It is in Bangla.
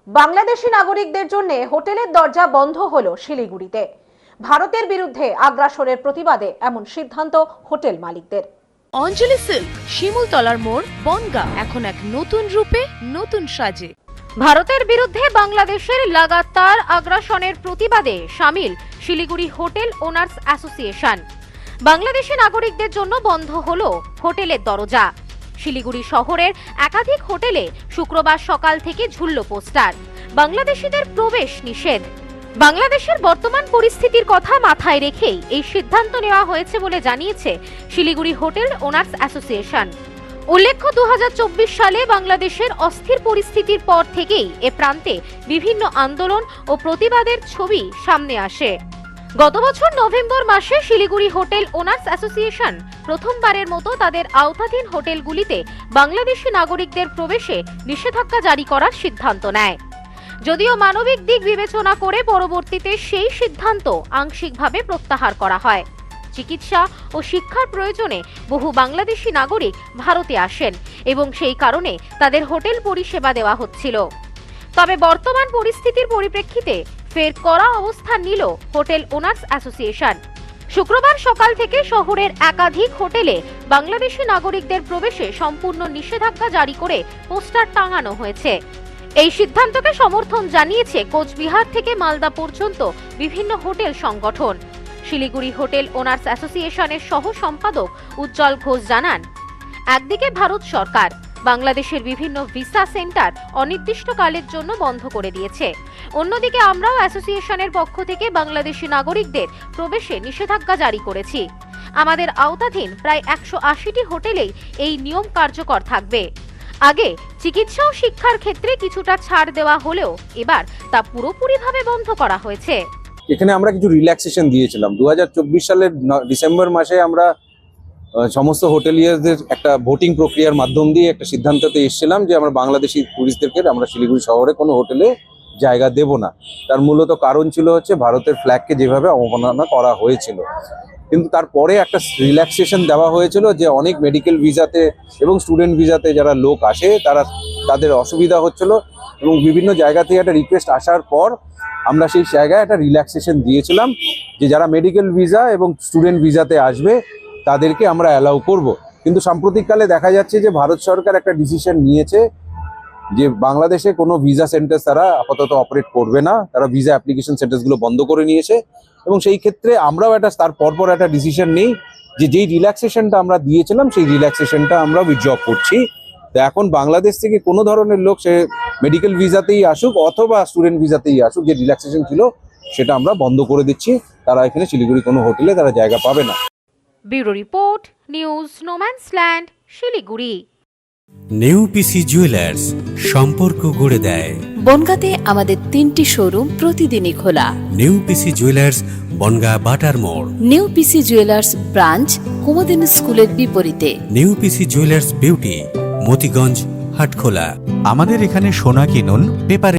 বাংলাদেশি নাগরিকদের জন্য হোটেলের দরজা বন্ধ হলো শিলিগুড়িতে। ভারতের বিরুদ্ধে আগ্রাসনের প্রতিবাদে এমন সিদ্ধান্ত হোটেল মালিকদের। অঞ্জলি সিল্ক, শিমুলতলার মোড়, বনগাঁ এখন এক নতুন রূপে, নতুন সাজে। ভারতের বিরুদ্ধে বাংলাদেশের লাগাতার আগ্রাসনের প্রতিবাদে শামিল Siliguri hotel owners association. Bangladeshi নাগরিকদের জন্য বন্ধ হলো হোটেলের দরজা। শিলিগুড়ি শহরের একাধিক হোটেলে শুক্রবার সকাল থেকে ঝুলল পোস্টার, বাংলাদেশিদের প্রবেশ নিষেধ। বাংলাদেশের বর্তমান পরিস্থিতির কথা মাথায় রেখেই এই সিদ্ধান্ত নেওয়া হয়েছে বলে জানিয়েছে শিলিগুড়ি হোটেল ওনার্স অ্যাসোসিয়েশন। উল্লেখ্য, 2024 সালে বাংলাদেশের অস্থির পরিস্থিতির পর থেকেই এ প্রান্তে বিভিন্ন আন্দোলন ও প্রতিবাদের ছবি সামনে আসে। গত বছর নভেম্বর মাসে শিলিগুড়ি হোটেল ওনার্স অ্যাসোসিয়েশন প্রথমবারের মতো তাদের আওতাধীন হোটেলগুলিতে বাংলাদেশি নাগরিকদের প্রবেশে নিষেধাজ্ঞা জারি করার সিদ্ধান্ত নেয়। যদিও মানবিক দিক বিবেচনা করে পরবর্তীতে সেই সিদ্ধান্ত আংশিকভাবে প্রত্যাহার করা হয়। চিকিৎসা ও শিক্ষার প্রয়োজনে বহু বাংলাদেশি নাগরিক ভারতে আসেন এবং সেই কারণে তাদের হোটেল পরিষেবা দেওয়া হচ্ছিল। তবে বর্তমান পরিস্থিতির পরিপ্রেক্ষিতে ফের কড়া অবস্থান নিল হোটেল ওনার্স অ্যাসোসিয়েশন। শুক্রবার সকাল থেকে শহরের একাধিক হোটেলে বাংলাদেশি নাগরিকদের প্রবেশে সম্পূর্ণ নিষেধাজ্ঞা জারি করে পোস্টার টাঙানো হয়েছে। এই সিদ্ধান্তকে সমর্থন জানিয়েছে কোচবিহার থেকে মালদা পর্যন্ত বিভিন্ন হোটেল সংগঠন। শিলিগুড়ি হোটেল ওনার্স অ্যাসোসিয়েশনের সহ সম্পাদক উজ্জ্বল ঘোষ জানান, একদিকে ভারত সরকার বাংলাদেশের বিভিন্ন ভিসা সেন্টার অনির্দিষ্টকালের জন্য বন্ধ করে দিয়েছে, অন্যদিকে আমরাও অ্যাসোসিয়েশনের পক্ষ থেকে বাংলাদেশি নাগরিকদের প্রবেশে নিষেধাজ্ঞা জারি করেছি। আমাদের আওতাধীন প্রায় 180টি হোটেলেই এই নিয়ম কার্যকর থাকবে। আগে চিকিৎসা ও শিক্ষার ক্ষেত্রে কিছুটা ছাড় দেওয়া হলেও এবার তা পুরোপুরিভাবে বন্ধ করা হয়েছে। এখানে আমরা কিছু রিল্যাক্সেশন দিয়েছিলাম। 2024 সালের ডিসেম্বর মাসে আমরা সমস্ত হোটেলিয়ারদের একটা ভোটিং প্রক্রিয়ার মাধ্যম দিয়ে একটা সিদ্ধান্ততে এসেছিলাম যে আমরা বাংলাদেশি টুরিস্টদেরকে আমরা শিলিগুড়ি শহরে কোনো হোটেলে জায়গা দেব না। তার মূলত কারণ ছিল হচ্ছে ভারতের ফ্ল্যাগকে যেভাবে অবমাননা করা হয়েছিল। কিন্তু তারপরে একটা রিল্যাক্সেশন দেওয়া হয়েছিল যে অনেক মেডিকেল ভিসাতে এবং স্টুডেন্ট ভিসাতে যারা লোক আসে তাদের অসুবিধা হচ্ছিল এবং বিভিন্ন জায়গা থেকে একটা রিকোয়েস্ট আসার পর আমরা সেই জায়গায় একটা রিল্যাক্সেশন দিয়েছিলাম যে যারা মেডিকেল ভিসা এবং স্টুডেন্ট ভিসাতে আসবে তাদেরকে আমরা অ্যালাউ করব। কিন্তু সাম্প্রতিককালে দেখা যাচ্ছে যে ভারত সরকার একটা ডিসিশন নিয়েছে যে বাংলাদেশে কোনো ভিসা সেন্টার তারা আপাতত অপারেট করবে না, তারা ভিসা অ্যাপ্লিকেশন সেন্টারগুলো বন্ধ করে নিয়েছে। এবং সেই ক্ষেত্রে আমরাও তার পরপর একটা ডিসিশন নেই যে যেই রিল্যাক্সেশনটা আমরা দিয়েছিলাম সেই রিল্যাক্সেশনটা আমরা উইথড্র করছি। তো এখন বাংলাদেশ থেকে কোনো ধরনের লোক সে মেডিকেল ভিসাতেই আসুক অথবা স্টুডেন্ট ভিসাতেই আসুক, যে রিল্যাক্সেশন ছিল সেটা আমরা বন্ধ করে দিচ্ছি। তারা এখানে শিলিগুড়ি কোনো হোটেলে তারা জায়গা পাবে না। Bureau report, news no man's land, Siliguri. নেউপিসি জুয়েলার্স, সম্পর্ক গড়ে দেয়। বনগাঁতে আমাদের 3টি শোরুম প্রতিদিনই খোলা। নেউপিসি জুয়েলার্স, বনগাঁ বাটার মোড়। নেউপিসি জুয়েলার্স ব্রাঞ্চ কুমুদিন স্কুলের বিপরীতে। নেউপিসি জুয়েলার্স বিউটি, মতিগঞ্জ, হাটখোলা। আমাদের এখানে সোনা কিনুন পেপারে।